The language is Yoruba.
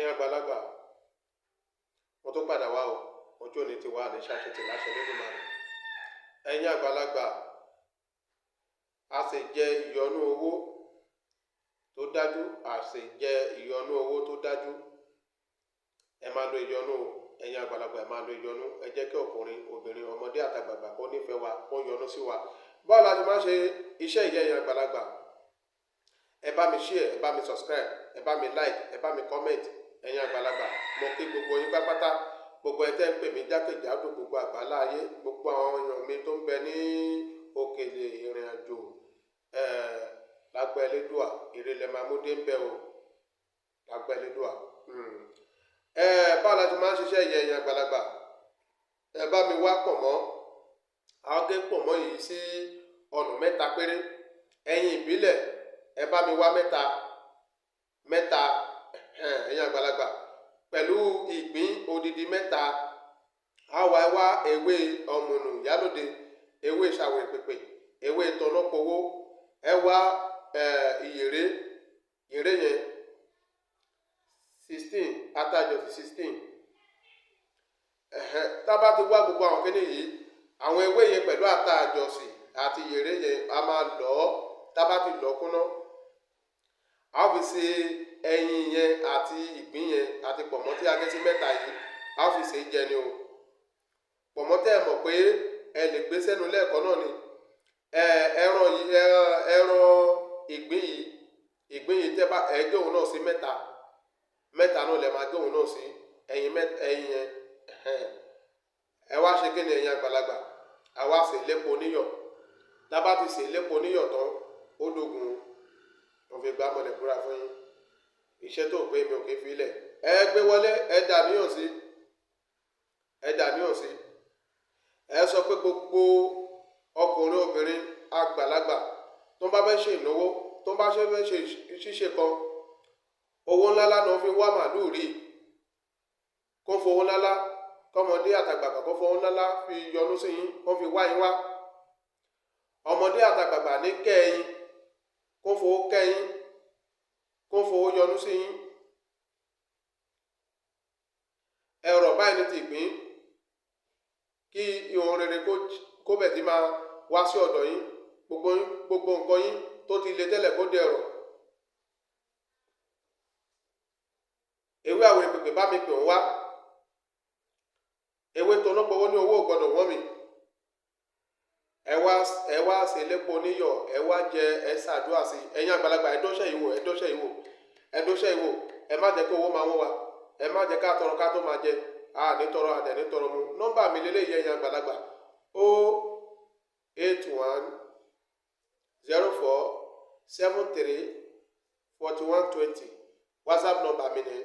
ẹ̀yin àgbàlagbà mo tó padà wá o ojú òní ti wá ní ṣàṣetì láṣẹ lódùmarè. ẹ̀yin àgbàlagbà a sì jẹ ìyọnú owó tó dájú, a sì jẹ ìyọnú owó tó dájú. ẹ máa lo ìyọnú o, ẹ̀yin àgbàlagbà ẹ máa lo ìyọnú. ẹ jẹ́ kí ọkùnrin, obìnrin, ọmọdé àtàgbàgbà kó nífẹ̀ẹ́ wa, kó yọ́nú sí wa. báwo la ti máa ṣe iṣẹ́ ìyẹn ẹ̀yin àgbàlagbà? ẹ bá mi share, ẹ bá mi subscribe, ẹ bá mi like, ẹ bá mi comment. ẹ̀yin àgbàlagbà mo kí gbogbo yín pátápátá, gbogbo ẹ tẹ́ ń pè mí jákèjádò gbogbo àgbálá ayé, gbogbo àwọn èèyàn mi tó ń bẹ ní òkèlè ìrìn àjò, lágbà Elédùà ìrẹ̀lẹ̀ mamúdé ń bẹ o, lágbà Elédùà. Báwo la ti máa ń ṣiṣẹ́ ìyẹn ẹ̀yin àgbàlagbà? ẹ bá mi wá pọ̀nmọ́, àwọn gé pọ̀nmọ́ yìí sí ọ̀nà mẹ́ta péré. ẹyin ìbílẹ̀ ẹ bá mi wá mẹ́ta ẹ̀yin àgbàlagbà, pẹ̀lú ìgbín odidi mẹ́ta. àwa wá ewé ọ̀mùnù yálòde, ewé ìṣàwọ̀ ìpèpè, ewé tọ̀nàpọ̀wó, ẹ wá ìyèrè yẹn 16, atájọsí 16. tá bá ti wá gbogbo àwọn kíní yìí, àwọn ewé yẹn pẹ̀lú atájọsí àti ìyèrè yẹn a máa lọ̀ ọ́. tá bá ti lọ̀ kúnná, a ó fi ṣe ẹyin yẹn àti ìgbín yẹn àti pọ̀mọ́ tí a gé sí mẹ́ta yìí, a ó fi ṣe jẹ ni o. pọ̀mọ́ tẹ́ ẹ mọ̀ pé ẹ lè gbé sẹ́nu lẹ́ẹ̀kan náà ni. ẹran ìgbín yìí tẹ́ bá ẹ gé òun náà sí mẹ́ta náà lẹ máa gé òun náà sí ẹyin yẹn. ẹ wá ṣe kí ni ẹ̀yin àgbàlagbà? a wá sè lépo níyọ̀. tá bá ti sè lépo níyọ̀ tán, ó dógun. mo fi gbá mọ̀lẹ̀ búra fún yín, iṣẹ́ tó pé mi ò kí fi lẹ̀. ẹ gbé wọlé, ẹ dà níyàn sí. ẹ sọ pé gbogbo ọkùnrin, obìnrin, àgbàlagbà tó bá fẹ́ ṣe ìnáwó, tó bá fẹ́ ṣe ṣíṣe kan, owó ńláńlá ni wọ́n fi wá màlúù rí. kó fowó ńláńlá, kọ́mọdé àtàgbàgbà kó fowó ńláńlá fi yọ́nú sí yín, kó fi wá yín wá. ọmọdé àtàgbàgbà ní kẹ́yìn, kó fowó kẹ́yìn, kó fowó yọ́nú sí yín. ẹ̀rọ báyìí ní ti ìgbín, kí ohun rere kó bẹ̀ tí máa wá sí ọ̀dọ̀ yín. gbogbo nǹkan yín tó ti le tẹ́lẹ̀ kó dẹ̀rọ̀. ewé àwọ̀ ìpèpè bá mi pè wọ́n wá. ewé tọ̀nàpọ̀wọ́ ní owó ò gbọ́dọ̀ wọ́n mi. ẹ wá ṣe lépo níyọ̀, ẹ wá jẹ, ẹ ṣàdúrà sí. ẹ̀yin àgbàlagbà ẹ dọ́ṣẹ́ yìí wò. ẹ má jẹ́ kí owó máa wọ́n wa. ẹ má jẹ́ ká tọrọ ká tó máa jẹ. nítọrọ àdẹ̀ nítọrọ mu. nọ́mbà mi lélẹ́yìí ẹ̀yin àgbàlagbà 08104734120. WhatsApp nọ́mbà mi ni.